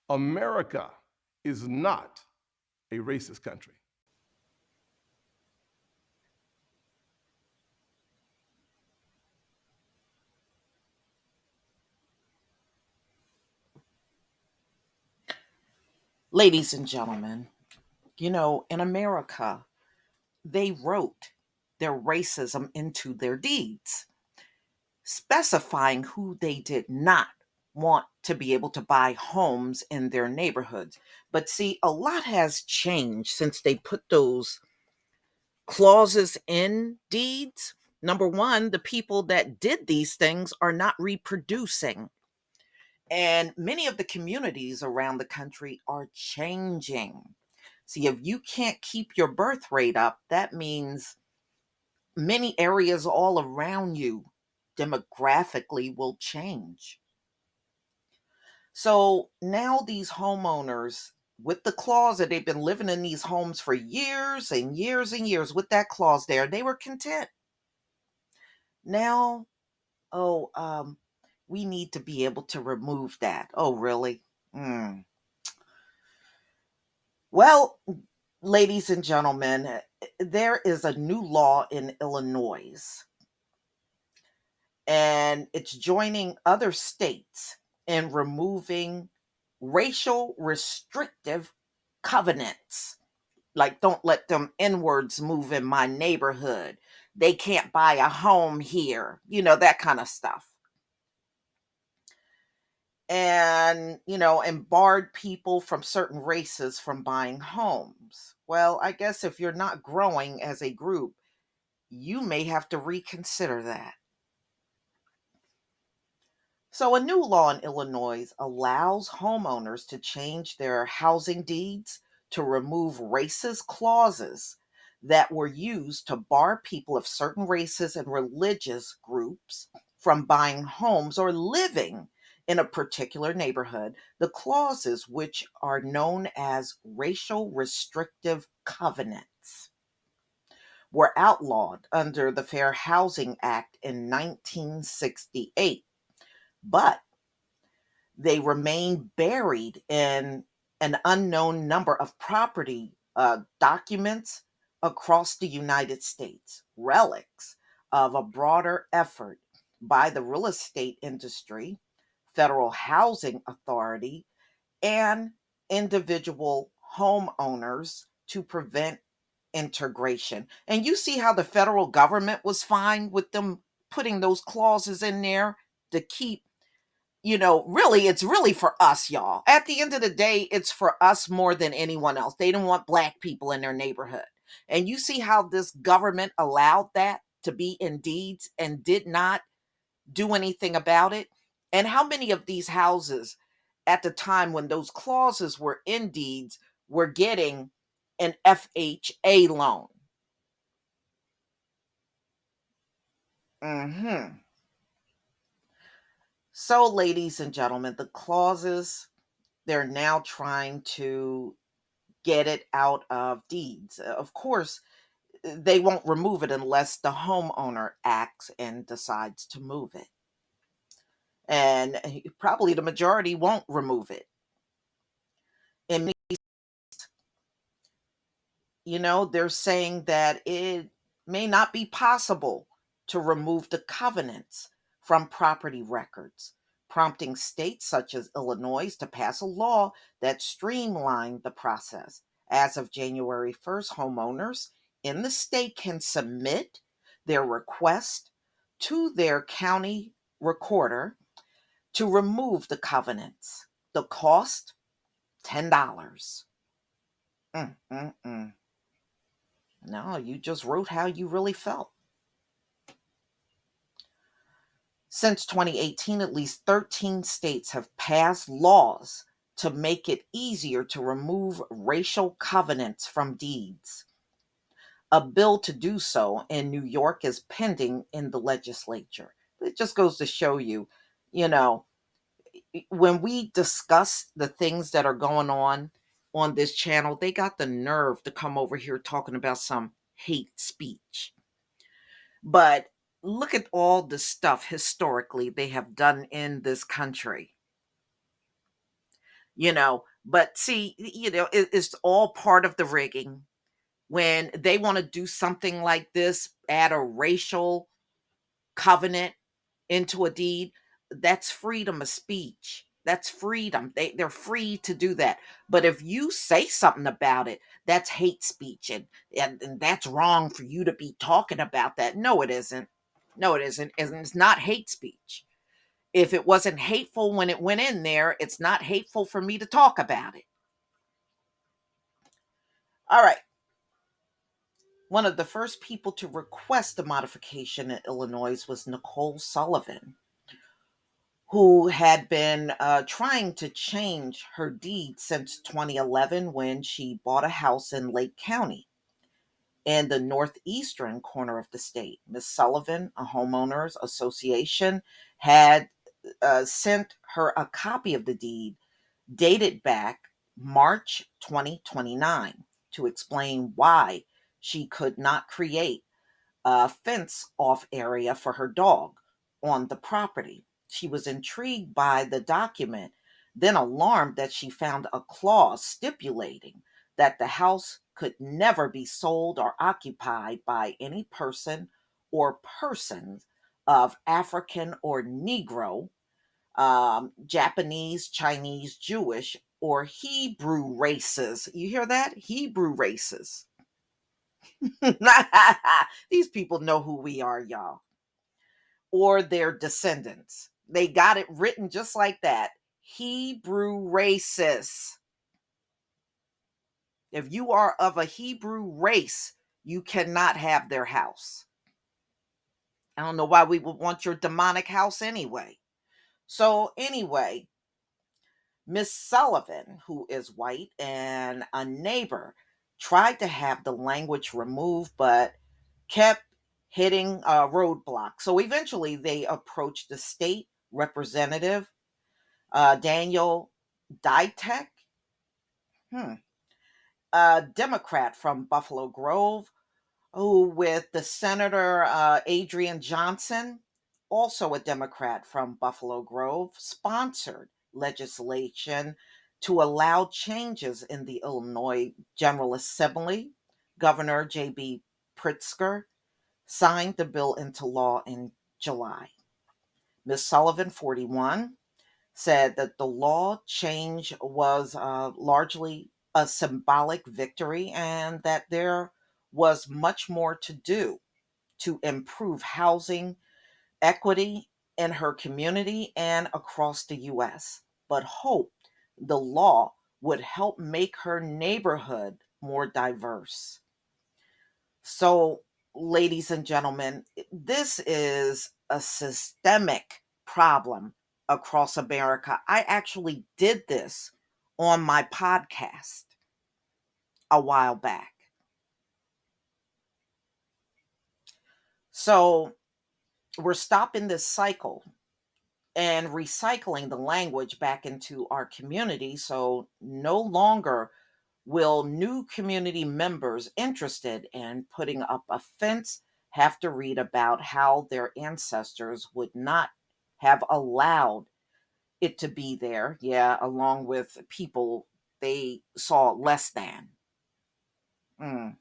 America is not a racist country. Ladies and gentlemen, in America, they wrote their racism into their deeds, specifying who they did not want to be able to buy homes in their neighborhoods. But see, a lot has changed since they put those clauses in deeds. Number one, the people that did these things are not reproducing. And many of the communities around the country are changing. See, if you can't keep your birth rate up, that means many areas all around you demographically will change. So now these homeowners, with the clause that they've been living in these homes for years and years and years with that clause there, they were content. Now, oh, we need to be able to remove that. Oh, really? Hmm. Well, ladies and gentlemen, there is a new law in Illinois, and it's joining other states in removing racial restrictive covenants. Like, don't let them inwards move in my neighborhood. They can't buy a home here, that kind of stuff. And barred people from certain races from buying homes. Well, I guess if you're not growing as a group, you may have to reconsider that. So, a new law in Illinois allows homeowners to change their housing deeds to remove racist clauses that were used to bar people of certain races and religious groups from buying homes or living in a particular neighborhood. The clauses, which are known as racial restrictive covenants, were outlawed under the Fair Housing Act in 1968. But they remain buried in an unknown number of property documents across the United States, relics of a broader effort by the real estate industry, federal housing authority, and individual homeowners to prevent integration. And you see how the federal government was fine with them putting those clauses in there to keep, really, it's really for us, y'all. At the end of the day, it's for us more than anyone else. They don't want black people in their neighborhood. And you see how this government allowed that to be in deeds and did not do anything about it. And how many of these houses at the time when those clauses were in deeds were getting an FHA loan? Hmm. So, ladies and gentlemen, the clauses, they're now trying to get it out of deeds. Of course, they won't remove it unless the homeowner acts and decides to move it. And probably the majority won't remove it. And, they're saying that it may not be possible to remove the covenants from property records, prompting states such as Illinois to pass a law that streamlined the process. As of January 1st, homeowners in the state can submit their request to their county recorder to remove the covenants. The cost, $10. Mm, mm, mm. No, you just wrote how you really felt. Since 2018, at least 13 states have passed laws to make it easier to remove racial covenants from deeds. A bill to do so in New York is pending in the legislature. It just goes to show you, you know, when we discuss the things that are going on this channel, they got the nerve to come over here talking about some hate speech. But look at all the stuff historically they have done in this country. But see, it's all part of the rigging. When they want to do something like this, add a racial covenant into a deed, that's freedom of speech. That's freedom. They're free to do that. But if you say something about it, that's hate speech, and that's wrong for you to be talking about that. No, it isn't. No, it isn't. And it's not hate speech. If it wasn't hateful when it went in there, it's not hateful for me to talk about it. All right. One of the first people to request a modification in Illinois was Nicole Sullivan, who had been trying to change her deed since 2011 when she bought a house in Lake County in the northeastern corner of the state. Miss Sullivan, a homeowners association, had sent her a copy of the deed dated back March 2029 to explain why she could not create a fence off area for her dog on the property. She was intrigued by the document, then alarmed that she found a clause stipulating that the house could never be sold or occupied by any person or persons of African or Negro, Japanese, Chinese, Jewish, or Hebrew races. You hear that? Hebrew races. These people know who we are, y'all. Or their descendants. They got it written just like that. Hebrew races. If you are of a Hebrew race, you cannot have their house. I don't know why we would want your demonic house anyway. So, anyway, Miss Sullivan, who is white and a neighbor, tried to have the language removed, but kept hitting a roadblock. So eventually they approached the state representative, Daniel Ditek, hmm, a Democrat from Buffalo Grove, who with the Senator Adrian Johnson, also a Democrat from Buffalo Grove, sponsored legislation to allow changes in the Illinois General Assembly. Governor J.B. Pritzker signed the bill into law in July. Ms. Sullivan, 41, said that the law change was largely a symbolic victory and that there was much more to do to improve housing equity in her community and across the U.S., but hoped the law would help make her neighborhood more diverse. So, ladies and gentlemen, this is a systemic problem across America. I actually did this on my podcast a while back. So, we're stopping this cycle and recycling the language back into our community. So, no longer will new community members interested in putting up a fence have to read about how their ancestors would not have allowed it to be there? Yeah, along with people they saw less than. Mm.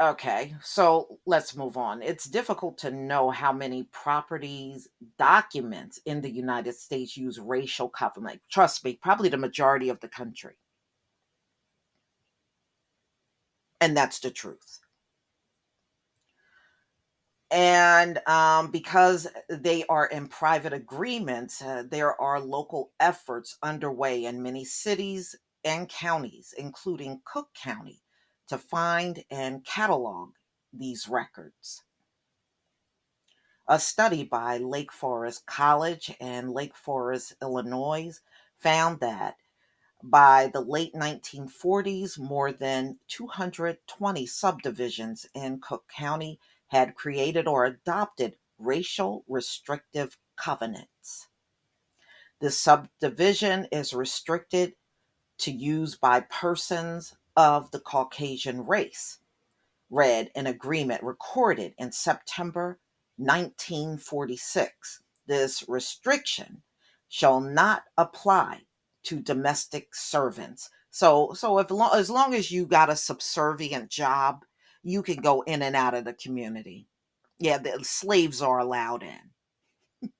Okay, so let's move on. It's difficult to know how many properties documents in the United States use racial covenant. Trust me, probably the majority of the country. And that's the truth. And because they are in private agreements, there are local efforts underway in many cities and counties, including Cook County, to find and catalog these records. A study by Lake Forest College and Lake Forest, Illinois, found that by the late 1940s, more than 220 subdivisions in Cook County had created or adopted racial restrictive covenants. This subdivision is restricted to use by persons of the Caucasian race, read an agreement recorded in September 1946. This restriction shall not apply to domestic servants. So as long as you got a subservient job, you can go in and out of the community. Yeah, the slaves are allowed in.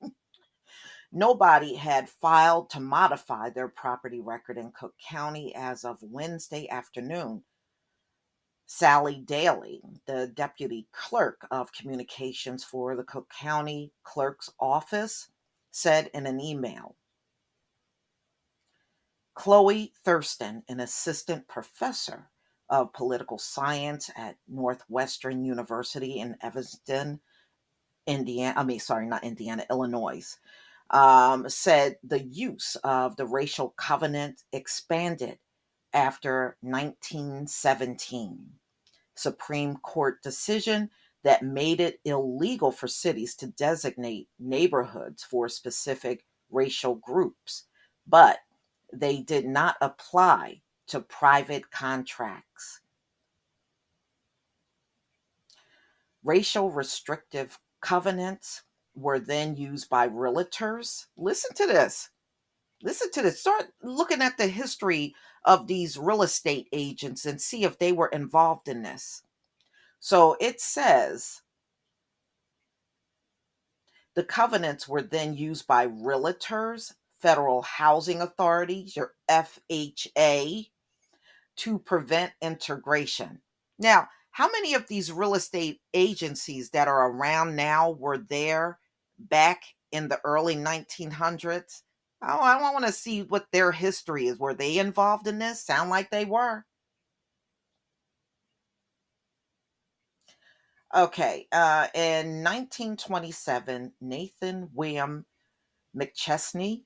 Nobody had filed to modify their property record in Cook County as of Wednesday afternoon. Sally Daly, the deputy clerk of communications for the Cook County Clerk's Office, said in an email. Chloe Thurston, an assistant professor of political science at Northwestern University in Evanston, Indiana, not Indiana, Illinois, said the use of the racial covenant expanded after 1917 Supreme Court decision that made it illegal for cities to designate neighborhoods for specific racial groups, but they did not apply to private contracts. Racial restrictive covenants were then used by realtors. Listen to this. Listen to this. Start looking at the history of these real estate agents and see if they were involved in this. So it says the covenants were then used by realtors, federal housing authorities, your FHA, to prevent integration. Now, how many of these real estate agencies that are around now were there back in the early 1900s? Oh, I want to see what their history is. Were they involved in this? Sound like they were. Okay, in 1927, Nathan William McChesney,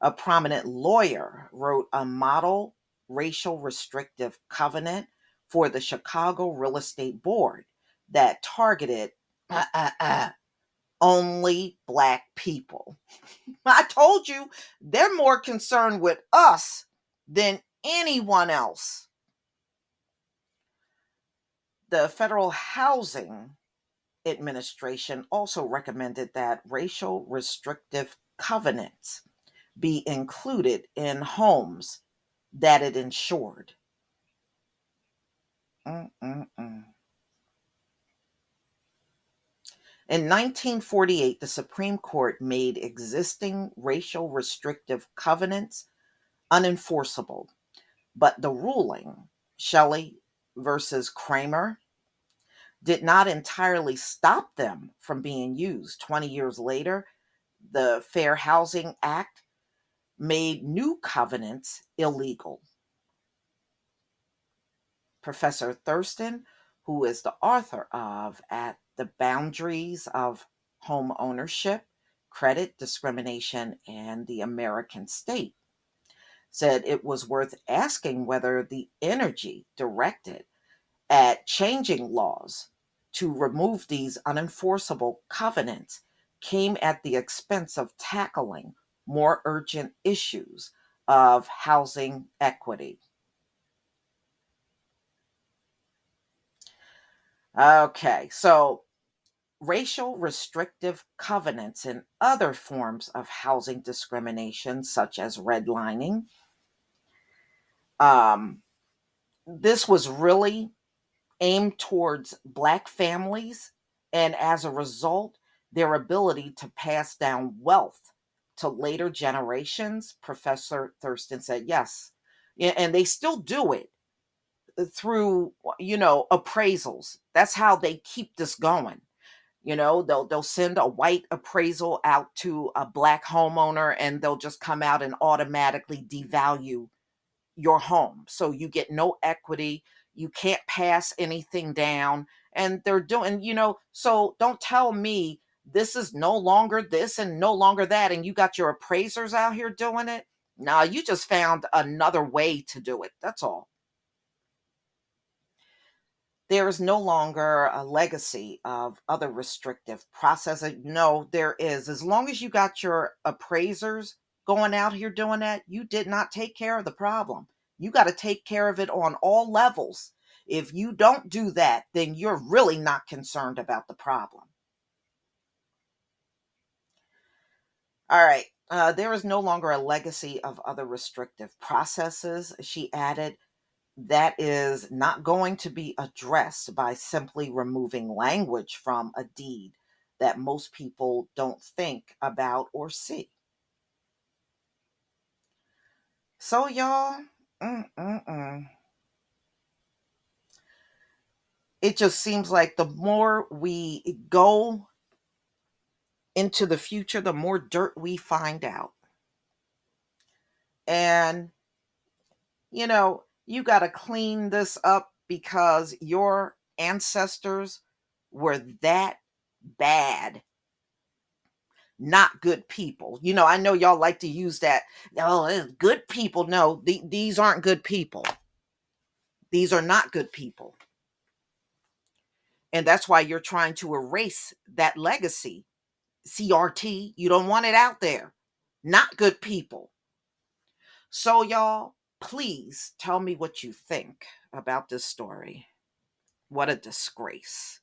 a prominent lawyer, wrote a model racial restrictive covenant for the Chicago Real Estate Board that targeted only Black people. I told you they're more concerned with us than anyone else. The Federal Housing Administration also recommended that racial restrictive covenants be included in homes that it insured. Mm-mm-mm. In 1948, the Supreme Court made existing racial restrictive covenants unenforceable, but the ruling, Shelley versus Kramer, did not entirely stop them from being used. 20 years later, the Fair Housing Act made new covenants illegal. Professor Thurston, who is the author of At the Boundaries of Home Ownership, Credit, Discrimination, and the American State, said it was worth asking whether the energy directed at changing laws to remove these unenforceable covenants came at the expense of tackling more urgent issues of housing equity. Okay, so racial restrictive covenants and other forms of housing discrimination, such as redlining, um, this was really aimed towards Black families, and as a result, their ability to pass down wealth to later generations. Professor Thurston said yes. And they still do it through, appraisals. That's how they keep this going. They'll send a white appraisal out to a Black homeowner, and they'll just come out and automatically devalue your home. So you get no equity, you can't pass anything down. And they're doing, so don't tell me this is no longer this and no longer that, and you got your appraisers out here doing it. No, you just found another way to do it. That's all. There is no longer a legacy of other restrictive processes. No, there is. As long as you got your appraisers going out here doing that, you did not take care of the problem. You got to take care of it on all levels. If you don't do that, then you're really not concerned about the problem. All right. There is no longer a legacy of other restrictive processes, she added, that is not going to be addressed by simply removing language from a deed that most people don't think about or see. So, y'all, mm-mm-mm. It just seems like the more we go into the future, the more dirt we find out. And, you got to clean this up because your ancestors were that bad, not good people. I know y'all like to use that. Oh, it's good people. No, these aren't good people. These are not good people. And that's why you're trying to erase that legacy. CRT, you don't want it out there. Not good people. So, y'all, please tell me what you think about this story. What a disgrace.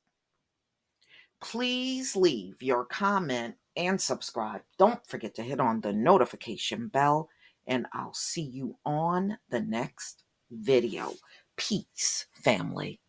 Please leave your comment and subscribe. Don't forget to hit on the notification bell, and I'll see you on the next video. Peace, family.